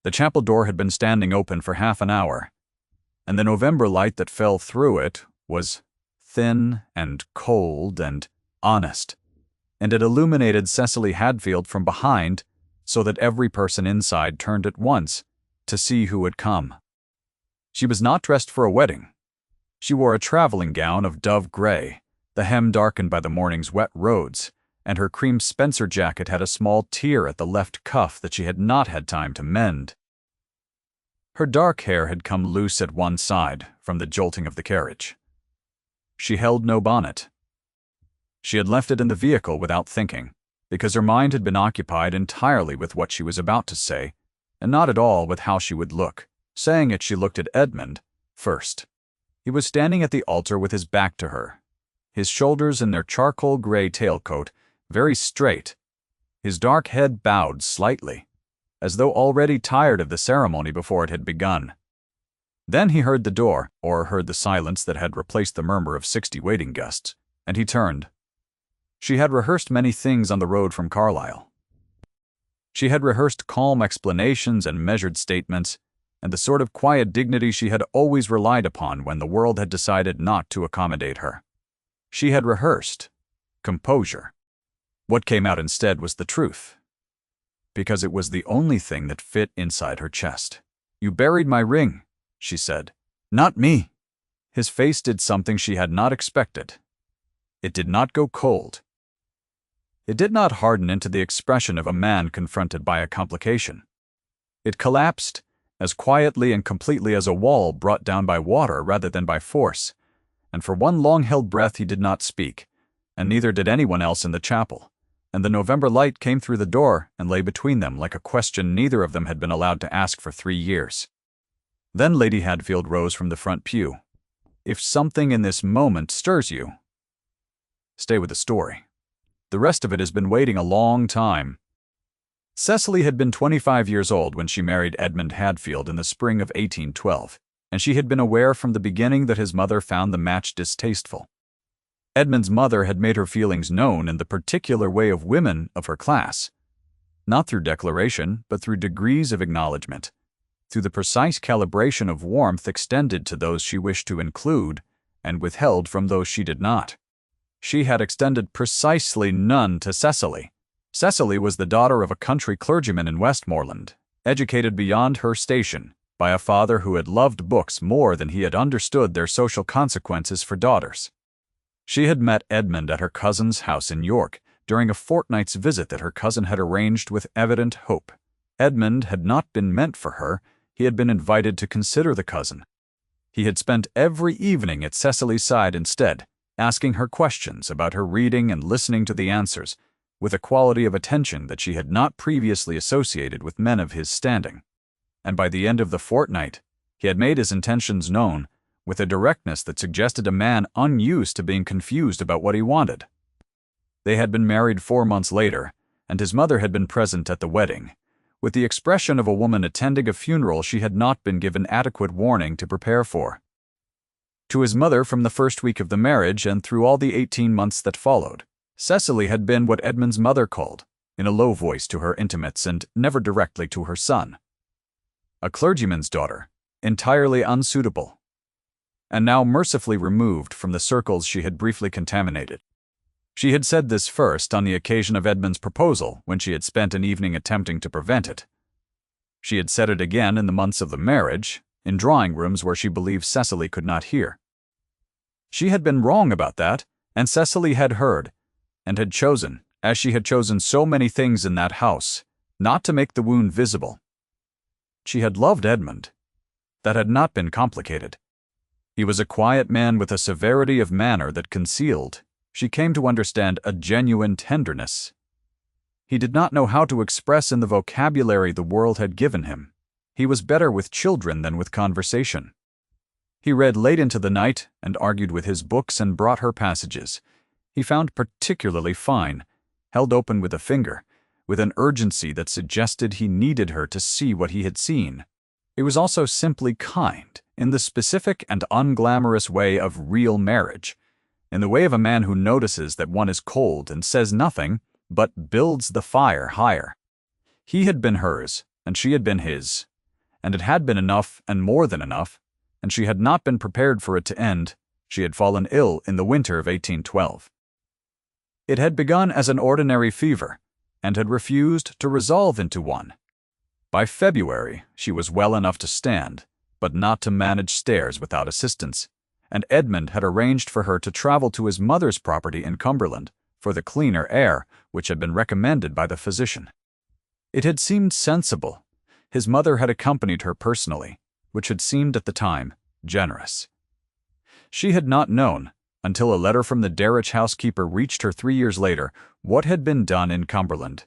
The chapel door had been standing open for half an hour, and the November light that fell through it was thin and cold and honest, and it illuminated Cecily Hadfield from behind so that every person inside turned at once to see who had come. She was not dressed for a wedding. She wore a traveling gown of dove gray, the hem darkened by the morning's wet roads, and her cream Spencer jacket had a small tear at the left cuff that she had not had time to mend. Her dark hair had come loose at one side from the jolting of the carriage. She held no bonnet. She had left it in the vehicle without thinking, because her mind had been occupied entirely with what she was about to say, and not at all with how she would look. Saying it, she looked at Edmund first. He was standing at the altar with his back to her, his shoulders in their charcoal gray tailcoat very straight, his dark head bowed slightly, as though already tired of the ceremony before it had begun. Then he heard the door, or heard the silence that had replaced the murmur of 60 waiting guests, and he turned. She had rehearsed many things on the road from Carlisle. She had rehearsed calm explanations and measured statements, and the sort of quiet dignity she had always relied upon when the world had decided not to accommodate her. She had rehearsed composure. What came out instead was the truth, because it was the only thing that fit inside her chest. "You buried my ring," she said. "Not me." His face did something she had not expected. It did not go cold. It did not harden into the expression of a man confronted by a complication. It collapsed as quietly and completely as a wall brought down by water rather than by force, and for one long-held breath he did not speak, and neither did anyone else in the chapel, and the November light came through the door and lay between them like a question neither of them had been allowed to ask for 3 years. Then Lady Hadfield rose from the front pew. "If something in this moment stirs you, stay with the story. The rest of it has been waiting a long time." Cecily had been 25 years old when she married Edmund Hadfield in the spring of 1812, and she had been aware from the beginning that his mother found the match distasteful. Edmund's mother had made her feelings known in the particular way of women of her class, not through declaration, but through degrees of acknowledgement, through the precise calibration of warmth extended to those she wished to include and withheld from those she did not. She had extended precisely none to Cecily. Cecily was the daughter of a country clergyman in Westmoreland, educated beyond her station by a father who had loved books more than he had understood their social consequences for daughters. She had met Edmund at her cousin's house in York during a fortnight's visit that her cousin had arranged with evident hope. Edmund had not been meant for her. He had been invited to consider the cousin. He had spent every evening at Cecily's side instead, asking her questions about her reading and listening to the answers, with a quality of attention that she had not previously associated with men of his standing. And by the end of the fortnight, he had made his intentions known with a directness that suggested a man unused to being confused about what he wanted. They had been married 4 months later, and his mother had been present at the wedding, with the expression of a woman attending a funeral she had not been given adequate warning to prepare for. To his mother from the first week of the marriage and through all the 18 months that followed, Cecily had been what Edmund's mother called, in a low voice to her intimates and never directly to her son, a clergyman's daughter, entirely unsuitable, and now mercifully removed from the circles she had briefly contaminated. She had said this first on the occasion of Edmund's proposal, when she had spent an evening attempting to prevent it. She had said it again in the months of the marriage, in drawing rooms where she believed Cecily could not hear. She had been wrong about that, and Cecily had heard, and had chosen, as she had chosen so many things in that house, not to make the wound visible. She had loved Edmund. That had not been complicated. He was a quiet man with a severity of manner that concealed, she came to understand, a genuine tenderness. He did not know how to express in the vocabulary the world had given him. He was better with children than with conversation. He read late into the night and argued with his books and brought her passages. He found particularly fine, held open with a finger, with an urgency that suggested he needed her to see what he had seen. He was also simply kind, in the specific and unglamorous way of real marriage, in the way of a man who notices that one is cold and says nothing, but builds the fire higher. He had been hers, and she had been his, and it had been enough and more than enough, and she had not been prepared for it to end. She had fallen ill in the winter of 1812. It had begun as an ordinary fever, and had refused to resolve into one. By February, she was well enough to stand, but not to manage stairs without assistance, and Edmund had arranged for her to travel to his mother's property in Cumberland for the cleaner air which had been recommended by the physician. It had seemed sensible. His mother had accompanied her personally, which had seemed at the time generous. She had not known, until a letter from the Darrich housekeeper reached her 3 years later, what had been done in Cumberland.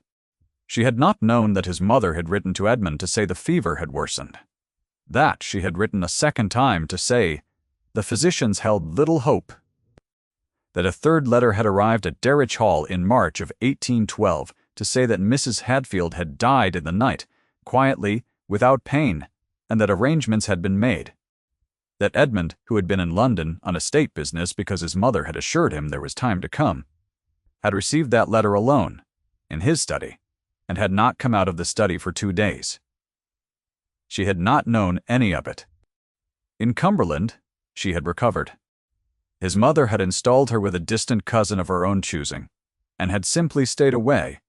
She had not known that his mother had written to Edmund to say the fever had worsened. That she had written a second time to say the physicians held little hope. That a third letter had arrived at Darrich Hall in March of 1812 to say that Mrs. Hadfield had died in the night, quietly, without pain, and that arrangements had been made. That Edmund, who had been in London on estate business because his mother had assured him there was time to come, had received that letter alone, in his study, and had not come out of the study for 2 days. She had not known any of it. In Cumberland, she had recovered. His mother had installed her with a distant cousin of her own choosing, and had simply stayed away,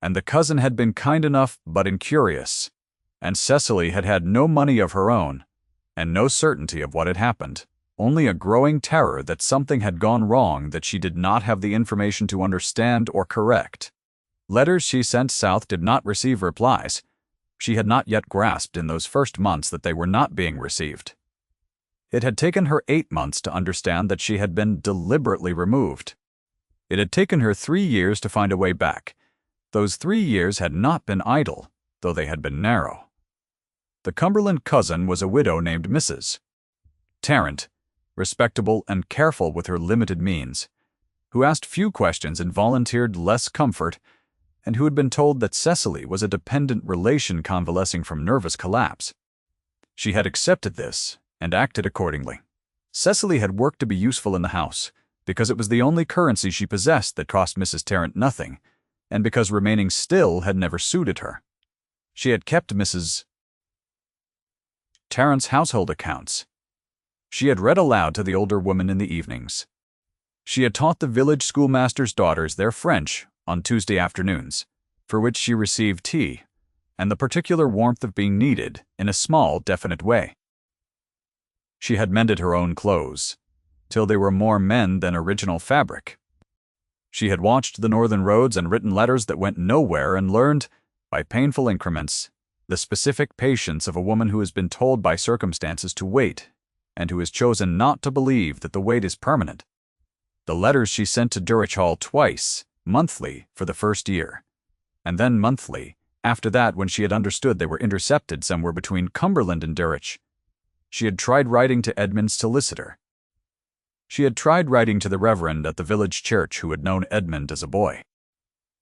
and the cousin had been kind enough but incurious, and Cecily had had no money of her own, and no certainty of what had happened, only a growing terror that something had gone wrong that she did not have the information to understand or correct. Letters she sent south did not receive replies. She had not yet grasped in those first months that they were not being received. It had taken her 8 months to understand that she had been deliberately removed. It had taken her 3 years to find a way back. Those 3 years had not been idle, though they had been narrow. The Cumberland cousin was a widow named Mrs. Tarrant, respectable and careful with her limited means, who asked few questions and volunteered less comfort, and who had been told that Cecily was a dependent relation convalescing from nervous collapse. She had accepted this and acted accordingly. Cecily had worked to be useful in the house, because it was the only currency she possessed that cost Mrs. Tarrant nothing, and because remaining still had never suited her. She had kept Mrs. Tarrant's household accounts. She had read aloud to the older woman in the evenings. She had taught the village schoolmaster's daughters their French on Tuesday afternoons, for which she received tea, and the particular warmth of being needed in a small, definite way. She had mended her own clothes, till they were more men than original fabric. She had watched the northern roads and written letters that went nowhere and learned, by painful increments, the specific patience of a woman who has been told by circumstances to wait, and who has chosen not to believe that the wait is permanent. The letters she sent to Darrich Hall twice, monthly, for the first year, and then monthly, after that when she had understood they were intercepted somewhere between Cumberland and Darrich. She had tried writing to Edmund's solicitor. She had tried writing to the reverend at the village church who had known Edmund as a boy.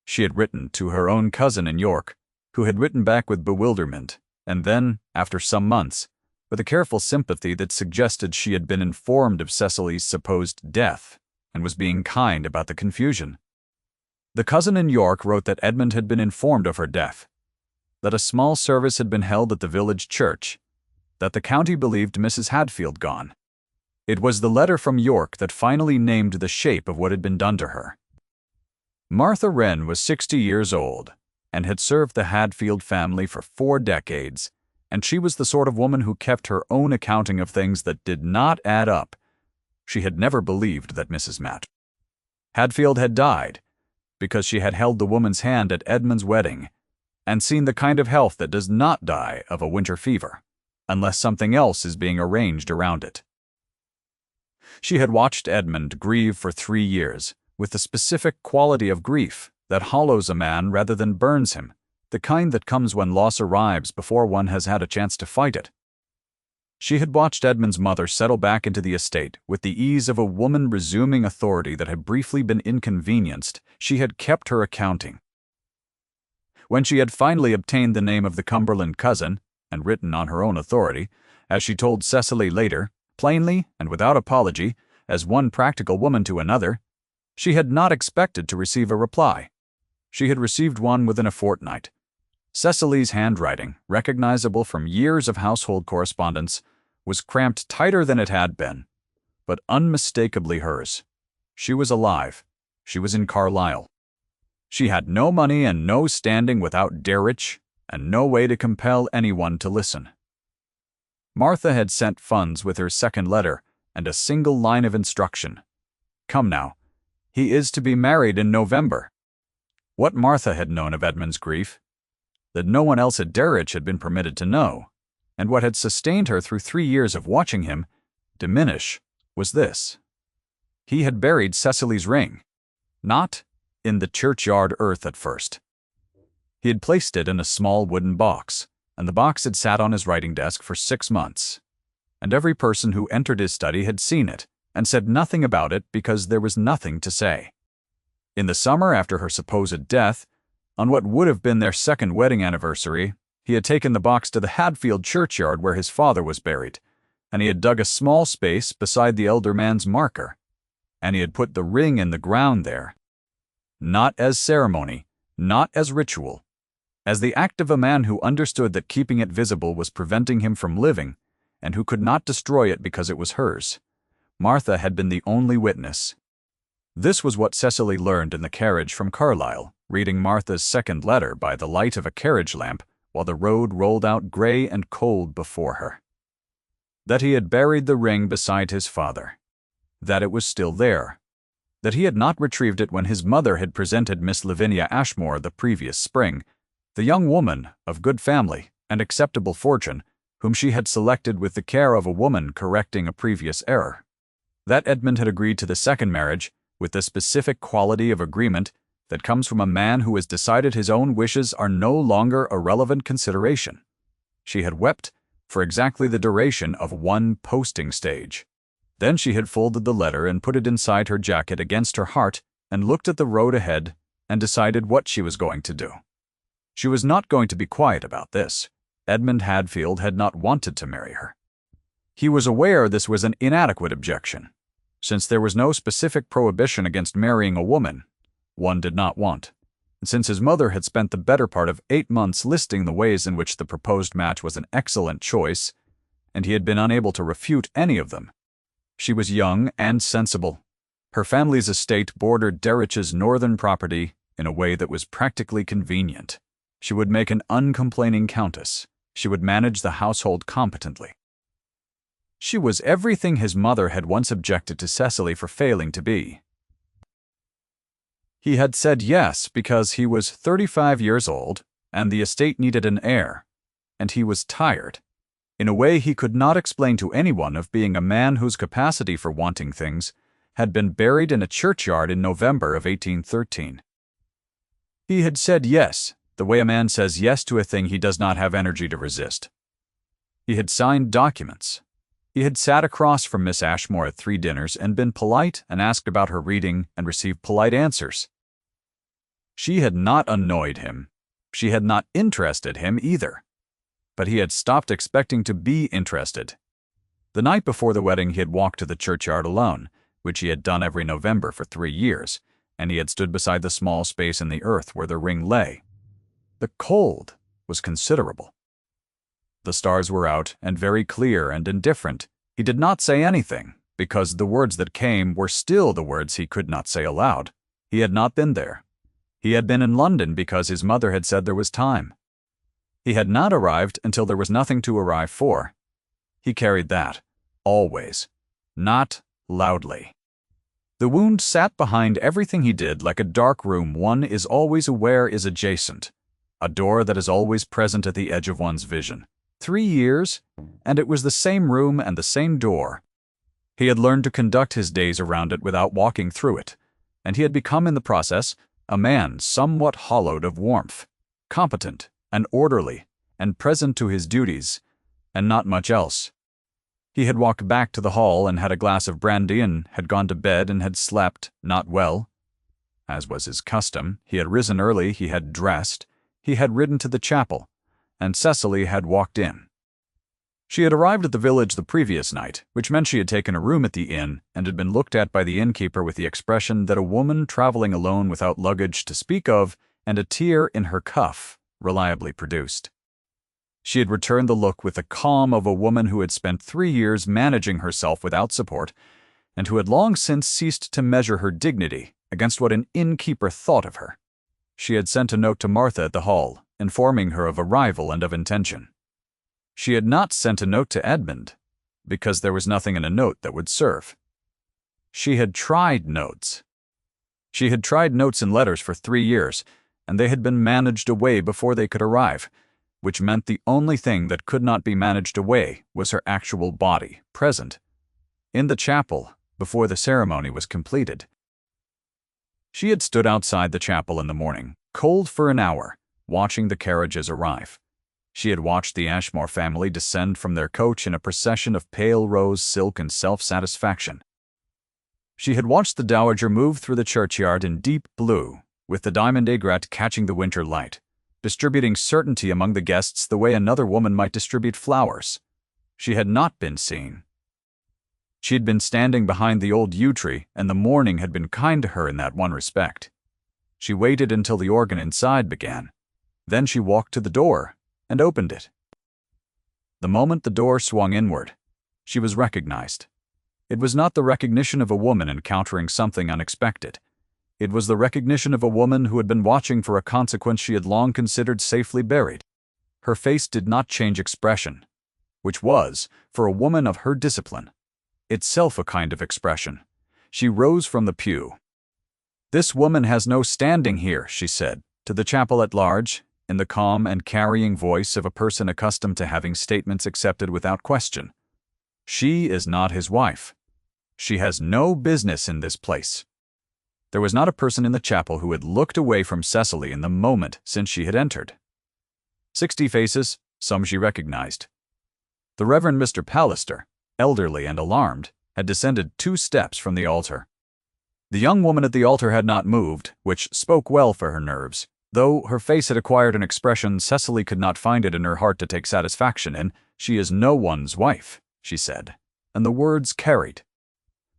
She had written to her own cousin in York, who had written back with bewilderment, and then, after some months, with a careful sympathy that suggested she had been informed of Cecily's supposed death, and was being kind about the confusion. The cousin in York wrote that Edmund had been informed of her death, that a small service had been held at the village church, that the county believed Mrs. Hadfield gone. It was the letter from York that finally named the shape of what had been done to her. Martha Wren was 60 years old, and had served the Hadfield family for 4 decades, and she was the sort of woman who kept her own accounting of things that did not add up. She had never believed that Mrs. Hadfield had died, because she had held the woman's hand at Edmund's wedding, and seen the kind of health that does not die of a winter fever, unless something else is being arranged around it. She had watched Edmund grieve for 3 years, with the specific quality of grief that hollows a man rather than burns him, the kind that comes when loss arrives before one has had a chance to fight it. She had watched Edmund's mother settle back into the estate with the ease of a woman resuming authority that had briefly been inconvenienced. She had kept her accounting. When she had finally obtained the name of the Cumberland cousin, and written on her own authority, as she told Cecily later, plainly and without apology, as one practical woman to another, she had not expected to receive a reply. She had received one within a fortnight. Cecily's handwriting, recognizable from years of household correspondence, was cramped tighter than it had been, but unmistakably hers. She was alive. She was in Carlisle. She had no money and no standing without Darich, and no way to compel anyone to listen. Martha had sent funds with her second letter and a single line of instruction. Come now, he is to be married in November. What Martha had known of Edmund's grief, that no one else at Darich had been permitted to know, and what had sustained her through 3 years of watching him diminish, was this. He had buried Cecily's ring, not in the churchyard earth at first. He had placed it in a small wooden box, and the box had sat on his writing desk for 6 months, and every person who entered his study had seen it and said nothing about it because there was nothing to say. In the summer after her supposed death, on what would have been their second wedding anniversary, he had taken the box to the Hadfield churchyard where his father was buried, and he had dug a small space beside the elder man's marker, and he had put the ring in the ground there, not as ceremony, not as ritual, as the act of a man who understood that keeping it visible was preventing him from living, and who could not destroy it because it was hers. Martha had been the only witness. This was what Cecily learned in the carriage from Carlisle, reading Martha's second letter by the light of a carriage lamp while the road rolled out gray and cold before her. That he had buried the ring beside his father. That it was still there. That he had not retrieved it when his mother had presented Miss Lavinia Ashmore the previous spring, the young woman of good family and acceptable fortune, whom she had selected with the care of a woman correcting a previous error. That Edmund had agreed to the second marriage with the specific quality of agreement that comes from a man who has decided his own wishes are no longer a relevant consideration. She had wept for exactly the duration of one posting stage. Then she had folded the letter and put it inside her jacket against her heart and looked at the road ahead and decided what she was going to do. She was not going to be quiet about this. Edmund Hadfield had not wanted to marry her. He was aware this was an inadequate objection. Since there was no specific prohibition against marrying a woman one did not want, and since his mother had spent the better part of 8 months listing the ways in which the proposed match was an excellent choice, and he had been unable to refute any of them. She was young and sensible. Her family's estate bordered Darich's northern property in a way that was practically convenient. She would make an uncomplaining countess. She would manage the household competently. She was everything his mother had once objected to Cecily for failing to be. He had said yes because he was 35 years old and the estate needed an heir, and he was tired, in a way he could not explain to anyone, of being a man whose capacity for wanting things had been buried in a churchyard in November of 1813. He had said yes, the way a man says yes to a thing he does not have energy to resist. He had signed documents. He had sat across from Miss Ashmore at 3 dinners and been polite and asked about her reading and received polite answers. She had not annoyed him. She had not interested him either. But he had stopped expecting to be interested. The night before the wedding he had walked to the churchyard alone, which he had done every November for 3 years, and he had stood beside the small space in the earth where the ring lay. The cold was considerable. The stars were out and very clear and indifferent. He did not say anything, because the words that came were still the words he could not say aloud. He had not been there. He had been in London because his mother had said there was time. He had not arrived until there was nothing to arrive for. He carried that, always, not loudly. The wound sat behind everything he did like a dark room one is always aware is adjacent, a door that is always present at the edge of one's vision. 3 years, and it was the same room and the same door. He had learned to conduct his days around it without walking through it, and he had become in the process a man somewhat hollowed of warmth, competent and orderly and present to his duties, and not much else. He had walked back to the hall and had a glass of brandy and had gone to bed and had slept, not well. As was his custom, he had risen early, he had dressed, he had ridden to the chapel, and Cecily had walked in. She had arrived at the village the previous night, which meant she had taken a room at the inn and had been looked at by the innkeeper with the expression that a woman traveling alone without luggage to speak of and a tear in her cuff reliably produced. She had returned the look with the calm of a woman who had spent 3 years managing herself without support, and who had long since ceased to measure her dignity against what an innkeeper thought of her. She had sent a note to Martha at the hall, informing her of arrival and of intention. She had not sent a note to Edmund, because there was nothing in a note that would serve. She had tried notes. She had tried notes and letters for 3 years, and they had been managed away before they could arrive, which meant the only thing that could not be managed away was her actual body, present, in the chapel, before the ceremony was completed. She had stood outside the chapel in the morning, cold for an hour, watching the carriages arrive. She had watched the Ashmore family descend from their coach in a procession of pale rose silk and self-satisfaction. She had watched the dowager move through the churchyard in deep blue, with the diamond aigrette catching the winter light, distributing certainty among the guests the way another woman might distribute flowers. She had not been seen. She had been standing behind the old yew tree, and the morning had been kind to her in that one respect. She waited until the organ inside began. Then she walked to the door and opened it. The moment the door swung inward, she was recognized. It was not the recognition of a woman encountering something unexpected. It was the recognition of a woman who had been watching for a consequence she had long considered safely buried. Her face did not change expression, which was, for a woman of her discipline, itself a kind of expression. She rose from the pew. "This woman has no standing here," she said, to the chapel at large, in the calm and carrying voice of a person accustomed to having statements accepted without question. "She is not his wife. She has no business in this place." There was not a person in the chapel who had looked away from Cecily in the moment since she had entered. 60 faces, some she recognized. The Reverend Mr. Pallister, elderly and alarmed, had descended 2 steps from the altar. The young woman at the altar had not moved, which spoke well for her nerves, though her face had acquired an expression Cecily could not find it in her heart to take satisfaction in. "She is no one's wife," she said, and the words carried.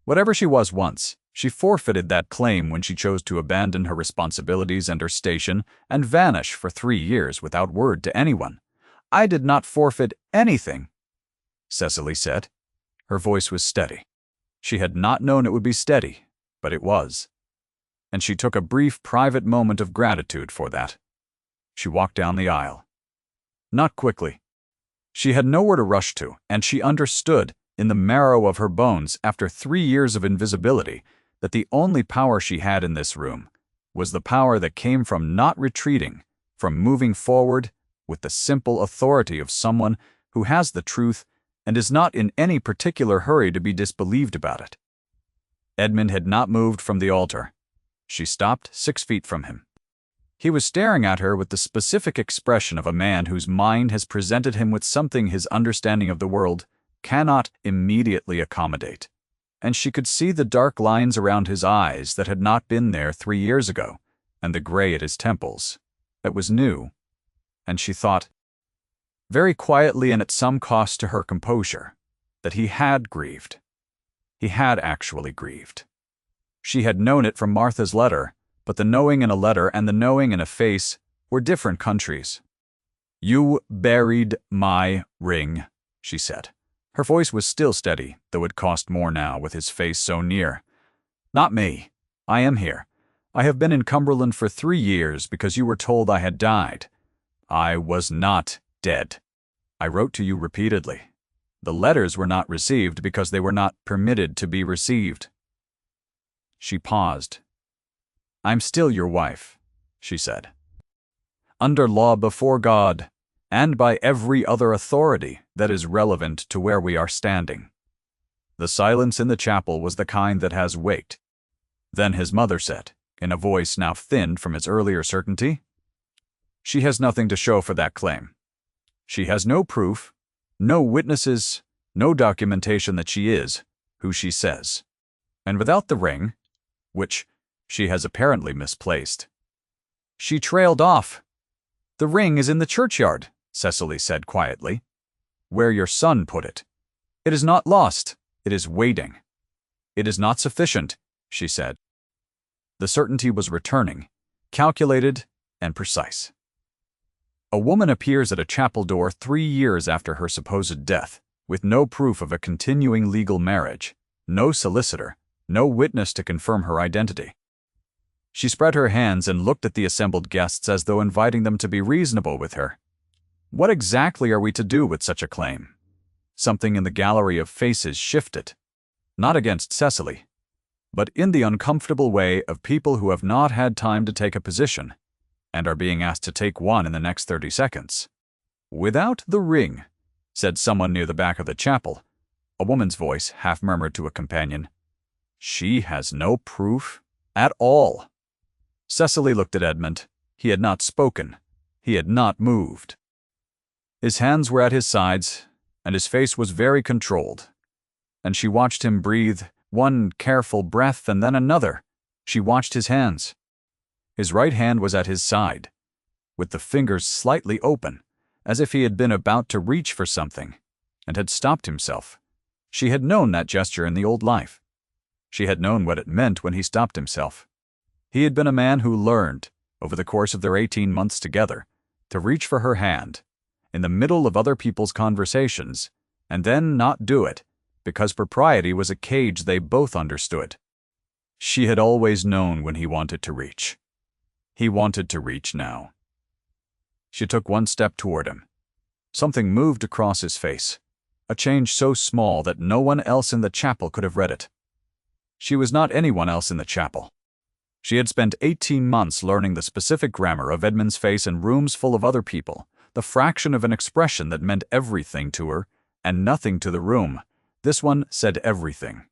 Whatever she was once, she forfeited that claim when she chose to abandon her responsibilities and her station and vanish for 3 years without word to anyone. "I did not forfeit anything," Cecily said. Her voice was steady. She had not known it would be steady, but it was. And she took a brief private moment of gratitude for that. She walked down the aisle. Not quickly. She had nowhere to rush to, and she understood, in the marrow of her bones, after 3 years of invisibility, that the only power she had in this room was the power that came from not retreating, from moving forward with the simple authority of someone who has the truth and is not in any particular hurry to be disbelieved about it. Edmund had not moved from the altar. She stopped 6 feet from him. He was staring at her with the specific expression of a man whose mind has presented him with something his understanding of the world cannot immediately accommodate, and she could see the dark lines around his eyes that had not been there 3 years ago, and the gray at his temples. That was new, and she thought, very quietly and at some cost to her composure, that he had grieved. He had actually grieved. She had known it from Martha's letter, but the knowing in a letter and the knowing in a face were different countries. "You buried my ring," she said. Her voice was still steady, though it cost more now with his face so near. "Not me. I am here. I have been in Cumberland for 3 years because you were told I had died. I was not dead. I wrote to you repeatedly. The letters were not received because they were not permitted to be received." She paused. "I'm still your wife," she said. "Under law before God, and by every other authority that is relevant to where we are standing." The silence in the chapel was the kind that has weight. Then his mother said, in a voice now thinned from its earlier certainty, "She has nothing to show for that claim. She has no proof, no witnesses, no documentation that she is who she says. And without the ring, which she has apparently misplaced." She trailed off. "The ring is in the churchyard," Cecily said quietly, "where your son put it. It is not lost. It is waiting." "It is not sufficient," she said. The certainty was returning, calculated and precise. A woman appears at a chapel door 3 years after her supposed death, with no proof of a continuing legal marriage, no solicitor, no witness to confirm her identity. She spread her hands and looked at the assembled guests as though inviting them to be reasonable with her. What exactly are we to do with such a claim? Something in the gallery of faces shifted, not against Cecily, but in the uncomfortable way of people who have not had time to take a position and are being asked to take one in the next 30 seconds. "Without the ring," said someone near the back of the chapel. A woman's voice half murmured to a companion, "She has no proof at all." Cecily looked at Edmund. He had not spoken. He had not moved. His hands were at his sides, and his face was very controlled. And she watched him breathe one careful breath and then another. She watched his hands. His right hand was at his side, with the fingers slightly open, as if he had been about to reach for something, and had stopped himself. She had known that gesture in the old life. She had known what it meant when he stopped himself. He had been a man who learned, over the course of their 18 months together, to reach for her hand, in the middle of other people's conversations, and then not do it, because propriety was a cage they both understood. She had always known when he wanted to reach. He wanted to reach now. She took one step toward him. Something moved across his face, a change so small that no one else in the chapel could have read it. She was not anyone else in the chapel. She had spent 18 months learning the specific grammar of Edmund's face in rooms full of other people, the fraction of an expression that meant everything to her and nothing to the room. This one said everything.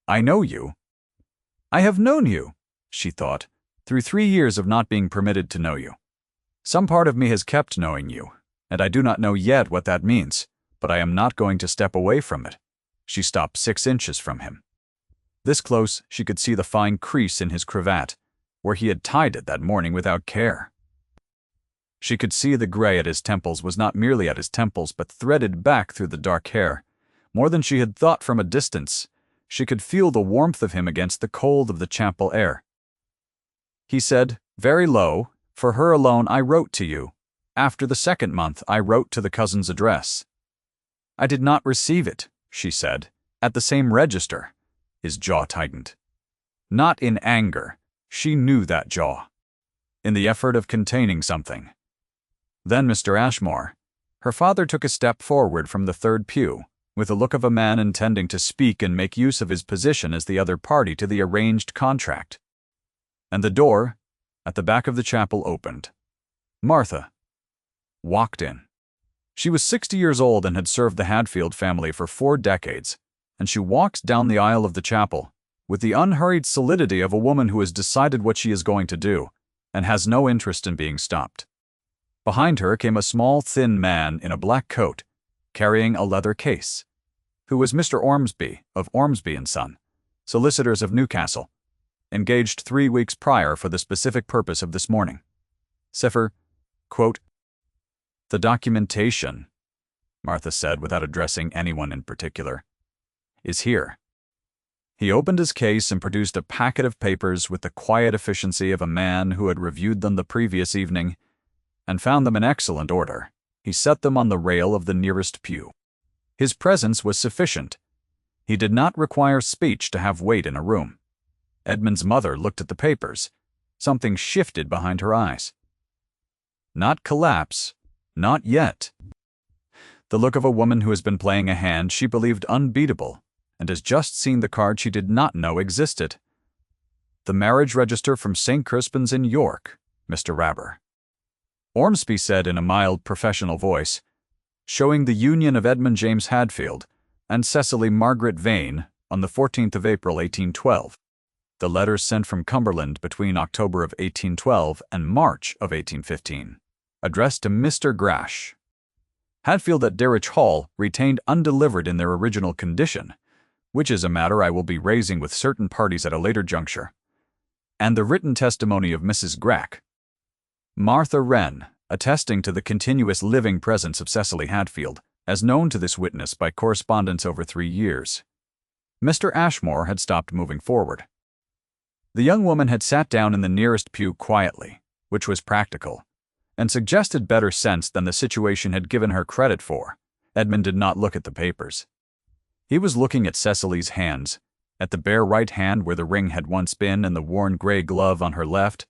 "I know you." "I have known you," she thought, "through 3 years of not being permitted to know you. Some part of me has kept knowing you, and I do not know yet what that means, but I am not going to step away from it." She stopped 6 inches from him. This close, she could see the fine crease in his cravat, where he had tied it that morning without care. She could see the gray at his temples was not merely at his temples, but threaded back through the dark hair. More than she had thought from a distance, she could feel the warmth of him against the cold of the chapel air. He said, very low, "For her alone I wrote to you. After the 2nd month I wrote to the cousin's address." "I did not receive it," she said, "at the same register." His jaw tightened. Not in anger. She knew that jaw. In the effort of containing something. Then Mr. Ashmore. Her father took a step forward from the 3rd pew, with the look of a man intending to speak and make use of his position as the other party to the arranged contract. And the door, at the back of the chapel, opened. Martha walked in. She was 60 years old and had served the Hadfield family for 4 decades, and she walks down the aisle of the chapel with the unhurried solidity of a woman who has decided what she is going to do and has no interest in being stopped. Behind her came a small, thin man in a black coat, carrying a leather case, who was Mr. Ormsby of Ormsby & Son, solicitors of Newcastle, engaged 3 weeks prior for the specific purpose of this morning. Cipher, quote, "The documentation," Martha said without addressing anyone in particular, "is here." He opened his case and produced a packet of papers with the quiet efficiency of a man who had reviewed them the previous evening and found them in excellent order. He set them on the rail of the nearest pew. His presence was sufficient. He did not require speech to have weight in a room. Edmund's mother looked at the papers. Something shifted behind her eyes. Not collapse. Not yet. The look of a woman who has been playing a hand she believed unbeatable and has just seen the card she did not know existed. The marriage register from St. Crispin's in York, Mr. Rabber. Ormsby said in a mild professional voice, showing the union of Edmund James Hadfield and Cecily Margaret Vane on the 14th of April, 1812. The letters sent from Cumberland between October of 1812 and March of 1815, addressed to Mr. Grash. Hadfield at Darrich Hall retained undelivered in their original condition, which is a matter I will be raising with certain parties at a later juncture, and the written testimony of Mrs. Grack. Martha Wren, attesting to the continuous living presence of Cecily Hadfield, as known to this witness by correspondence over 3 years. Mr. Ashmore had stopped moving forward. The young woman had sat down in the nearest pew quietly, which was practical, and suggested better sense than the situation had given her credit for. Edmund did not look at the papers. He was looking at Cecily's hands, at the bare right hand where the ring had once been and the worn gray glove on her left,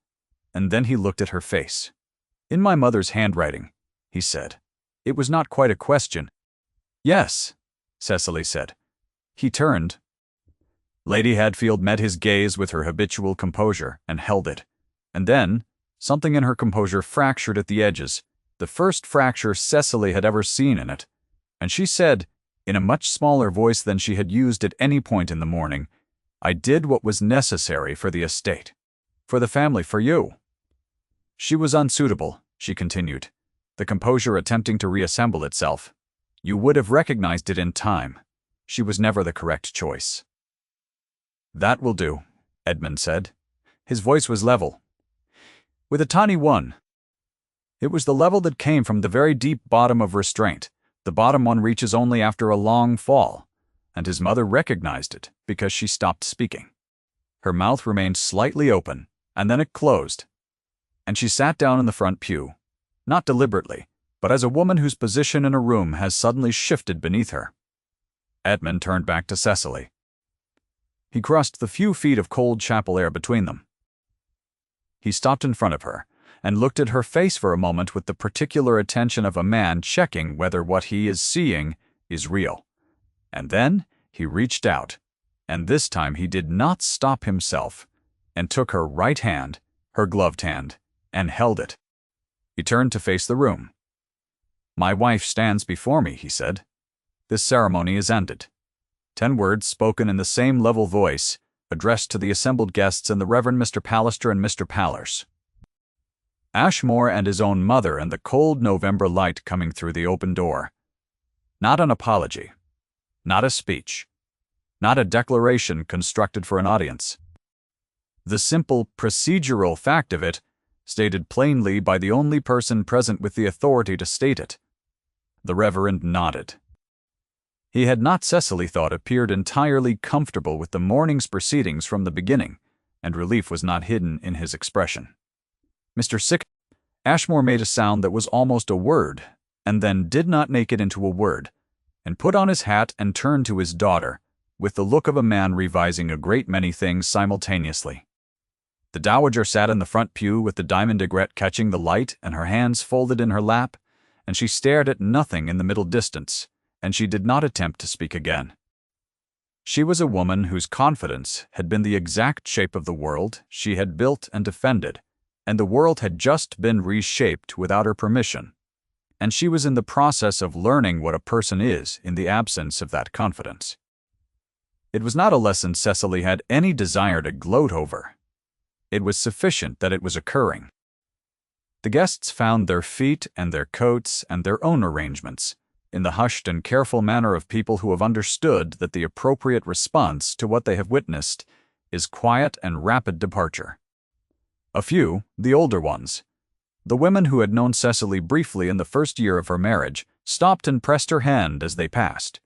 and then he looked at her face. "In my mother's handwriting," he said. It was not quite a question. "Yes," Cecily said. He turned. Lady Hadfield met his gaze with her habitual composure and held it. And then, something in her composure fractured at the edges, the first fracture Cecily had ever seen in it, and she said, in a much smaller voice than she had used at any point in the morning, "I did what was necessary for the estate. For the family, for you." "She was unsuitable," she continued, the composure attempting to reassemble itself. "You would have recognized it in time. She was never the correct choice." "That will do," Edmund said. His voice was level. "With a tiny one." It was the level that came from the very deep bottom of restraint, the bottom one reaches only after a long fall, and his mother recognized it because she stopped speaking. Her mouth remained slightly open, and then it closed, and she sat down in the front pew, not deliberately, but as a woman whose position in a room has suddenly shifted beneath her. Edmund turned back to Cecily. He crossed the few feet of cold chapel air between them. He stopped in front of her and looked at her face for a moment with the particular attention of a man checking whether what he is seeing is real. And then he reached out, and this time he did not stop himself, and took her right hand, her gloved hand, and held it. He turned to face the room. "My wife stands before me," he said. "This ceremony is ended." 10 words spoken in the same level voice, addressed to the assembled guests and the Reverend Mr. Pallister and Mr. Pallers. Ashmore and his own mother and the cold November light coming through the open door. Not an apology. Not a speech. Not a declaration constructed for an audience. The simple, procedural fact of it, stated plainly by the only person present with the authority to state it. The Reverend nodded. He had not, Cecily thought, appeared entirely comfortable with the morning's proceedings from the beginning, and relief was not hidden in his expression. "Mr. Sick..." Ashmore made a sound that was almost a word, and then did not make it into a word, and put on his hat and turned to his daughter, with the look of a man revising a great many things simultaneously. The dowager sat in the front pew with the diamond aigrette catching the light and her hands folded in her lap, and she stared at nothing in the middle distance, and she did not attempt to speak again. She was a woman whose confidence had been the exact shape of the world she had built and defended, and the world had just been reshaped without her permission, and she was in the process of learning what a person is in the absence of that confidence. It was not a lesson Cecily had any desire to gloat over. It was sufficient that it was occurring. The guests found their feet and their coats and their own arrangements, in the hushed and careful manner of people who have understood that the appropriate response to what they have witnessed is quiet and rapid departure. A few, the older ones, the women who had known Cecily briefly in the first year of her marriage, stopped and pressed her hand as they passed.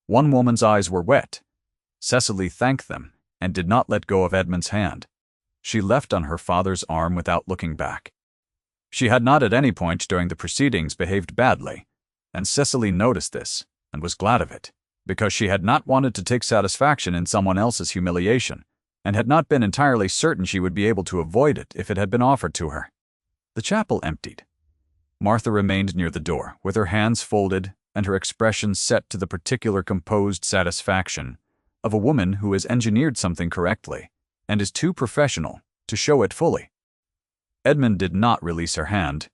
One woman's eyes were wet. Cecily thanked them and did not let go of Edmund's hand. She left on her father's arm without looking back. She had not at any point during the proceedings behaved badly, and Cecily noticed this and was glad of it, because she had not wanted to take satisfaction in someone else's humiliation, and had not been entirely certain she would be able to avoid it if it had been offered to her. The chapel emptied. Martha remained near the door, with her hands folded and her expression set to the particular composed satisfaction of a woman who has engineered something correctly and is too professional to show it fully. Edmund did not release her hand.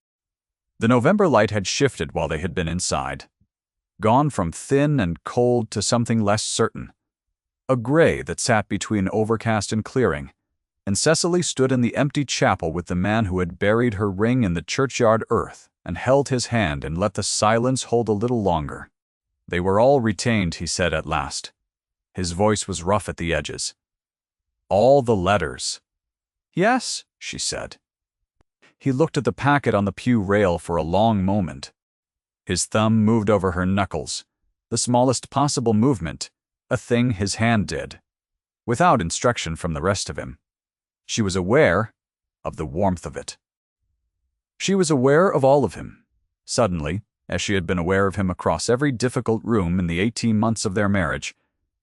The November light had shifted while they had been inside, gone from thin and cold to something less certain, a gray that sat between overcast and clearing, and Cecily stood in the empty chapel with the man who had buried her ring in the churchyard earth and held his hand and let the silence hold a little longer. "They were all retained," he said at last. His voice was rough at the edges. "All the letters." "Yes," she said. He looked at the packet on the pew rail for a long moment. His thumb moved over her knuckles, the smallest possible movement, a thing his hand did, without instruction from the rest of him. She was aware of the warmth of it. She was aware of all of him. Suddenly, as she had been aware of him across every difficult room in the 18 months of their marriage,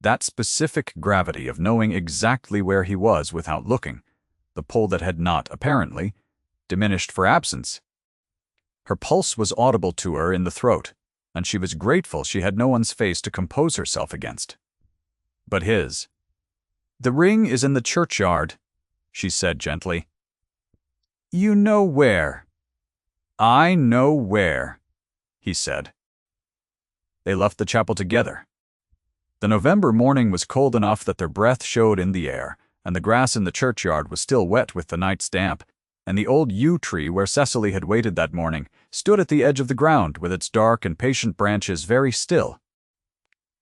that specific gravity of knowing exactly where he was without looking, the pull that had not, apparently, diminished for absence. Her pulse was audible to her in the throat, and she was grateful she had no one's face to compose herself against. But his. "The ring is in the churchyard," she said gently. "You know where." "I know where," he said. They left the chapel together. The November morning was cold enough that their breath showed in the air, and the grass in the churchyard was still wet with the night's damp, and the old yew tree where Cecily had waited that morning stood at the edge of the ground with its dark and patient branches very still.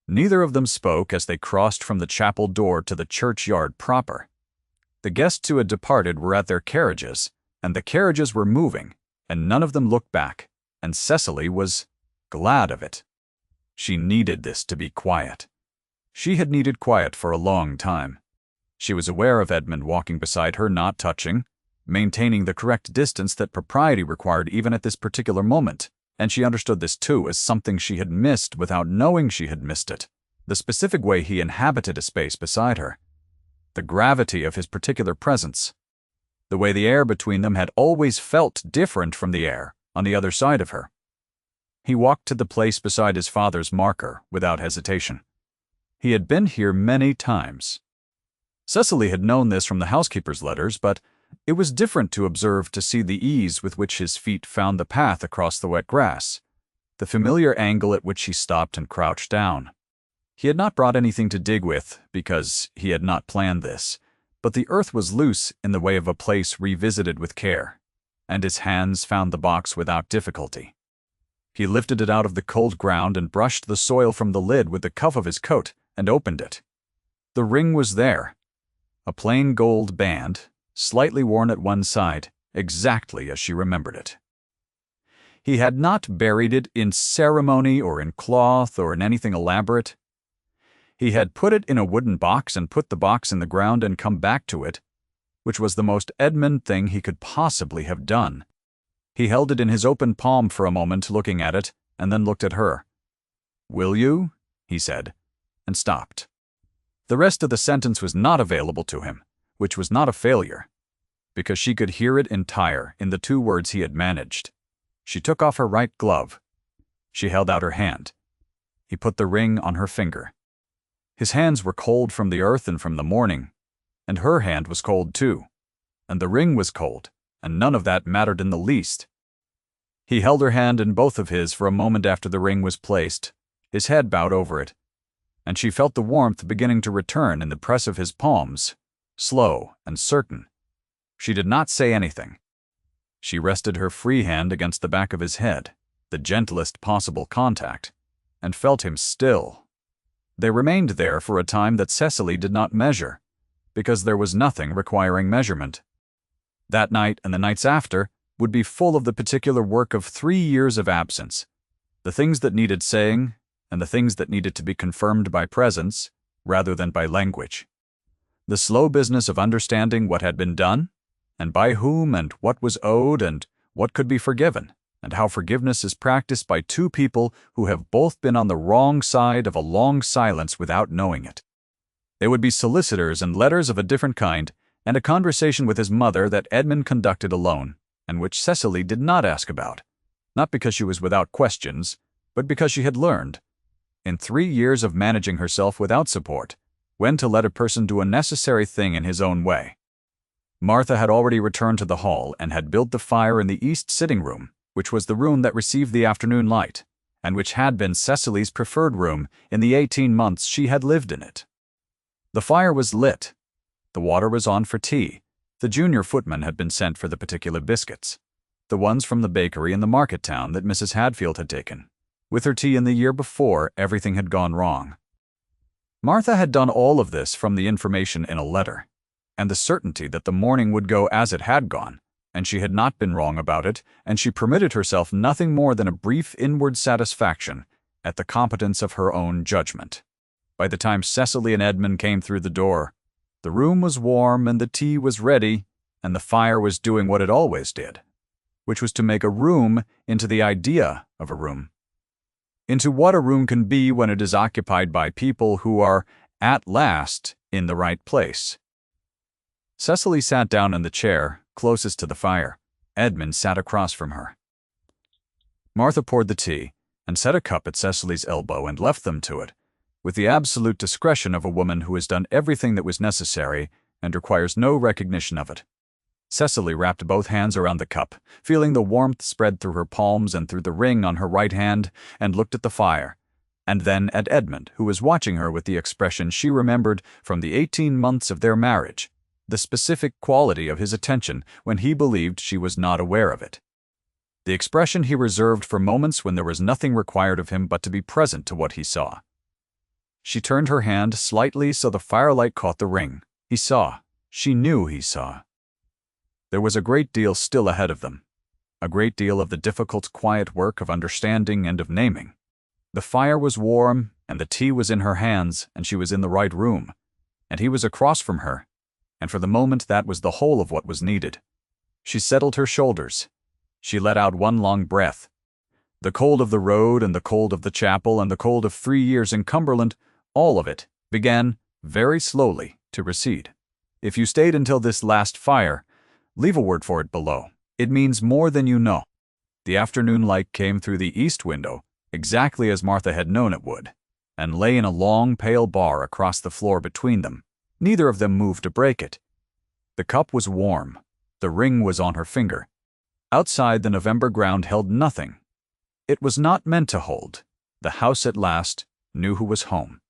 Neither of them spoke as they crossed from the chapel door to the churchyard proper. The guests who had departed were at their carriages, and the carriages were moving, and none of them looked back, and Cecily was glad of it. She needed this to be quiet. She had needed quiet for a long time. She was aware of Edmund walking beside her, not touching, maintaining the correct distance that propriety required even at this particular moment, and she understood this too as something she had missed without knowing she had missed it, the specific way he inhabited a space beside her, the gravity of his particular presence, the way the air between them had always felt different from the air on the other side of her. He walked to the place beside his father's marker without hesitation. He had been here many times. Cecily had known this from the housekeeper's letters, but it was different to observe, to see the ease with which his feet found the path across the wet grass, the familiar angle at which he stopped and crouched down. He had not brought anything to dig with, because he had not planned this, but the earth was loose in the way of a place revisited with care, and his hands found the box without difficulty. He lifted it out of the cold ground and brushed the soil from the lid with the cuff of his coat and opened it. The ring was there, a plain gold band, slightly worn at one side, exactly as she remembered it. He had not buried it in ceremony or in cloth or in anything elaborate. He had put it in a wooden box and put the box in the ground and come back to it, which was the most Edmund thing he could possibly have done. He held it in his open palm for a moment, looking at it, and then looked at her. "Will you?" he said, and stopped. The rest of the sentence was not available to him, which was not a failure, because she could hear it entire in the 2 words he had managed. She took off her right glove. She held out her hand. He put the ring on her finger. His hands were cold from the earth and from the morning, and her hand was cold too, and the ring was cold, and none of that mattered in the least. He held her hand in both of his for a moment after the ring was placed, his head bowed over it, and she felt the warmth beginning to return in the press of his palms, slow and certain. She did not say anything. She rested her free hand against the back of his head, the gentlest possible contact, and felt him still. They remained there for a time that Cecily did not measure, because there was nothing requiring measurement. That night and the nights after would be full of the particular work of 3 years of absence, the things that needed saying and the things that needed to be confirmed by presence rather than by language. The slow business of understanding what had been done, and by whom, and what was owed, and what could be forgiven, and how forgiveness is practiced by 2 people who have both been on the wrong side of a long silence without knowing it. There would be solicitors and letters of a different kind, and a conversation with his mother that Edmund conducted alone, and which Cecily did not ask about, not because she was without questions, but because she had learned, in 3 years of managing herself without support, when to let a person do a necessary thing in his own way. Martha had already returned to the hall and had built the fire in the east sitting room, which was the room that received the afternoon light, and which had been Cecily's preferred room in the 18 months she had lived in it. The fire was lit. The water was on for tea. The junior footman had been sent for the particular biscuits, the ones from the bakery in the market town that Mrs. Hadfield had taken. With her tea in the year before, everything had gone wrong. Martha had done all of this from the information in a letter, and the certainty that the morning would go as it had gone, and she had not been wrong about it, and she permitted herself nothing more than a brief inward satisfaction at the competence of her own judgment. By the time Cecily and Edmund came through the door, the room was warm and the tea was ready, and the fire was doing what it always did, which was to make a room into the idea of a room, into what a room can be when it is occupied by people who are, at last, in the right place. Cecily sat down in the chair closest to the fire. Edmund sat across from her. Martha poured the tea and set a cup at Cecily's elbow and left them to it, with the absolute discretion of a woman who has done everything that was necessary and requires no recognition of it. Cecily wrapped both hands around the cup, feeling the warmth spread through her palms and through the ring on her right hand, and looked at the fire, and then at Edmund, who was watching her with the expression she remembered from the 18 months of their marriage, the specific quality of his attention when he believed she was not aware of it. The expression he reserved for moments when there was nothing required of him but to be present to what he saw. She turned her hand slightly so the firelight caught the ring. He saw. She knew he saw. There was a great deal still ahead of them, a great deal of the difficult, quiet work of understanding and of naming. The fire was warm, and the tea was in her hands, and she was in the right room, and he was across from her, and for the moment that was the whole of what was needed. She settled her shoulders. She let out one long breath. The cold of the road and the cold of the chapel and the cold of 3 years in Cumberland, all of it, began, very slowly, to recede. If you stayed until this last fire, leave a word for it below. It means more than you know. The afternoon light came through the east window, exactly as Martha had known it would, and lay in a long, pale bar across the floor between them. Neither of them moved to break it. The cup was warm. The ring was on her finger. Outside, the November ground held nothing. It was not meant to hold. The house at last knew who was home.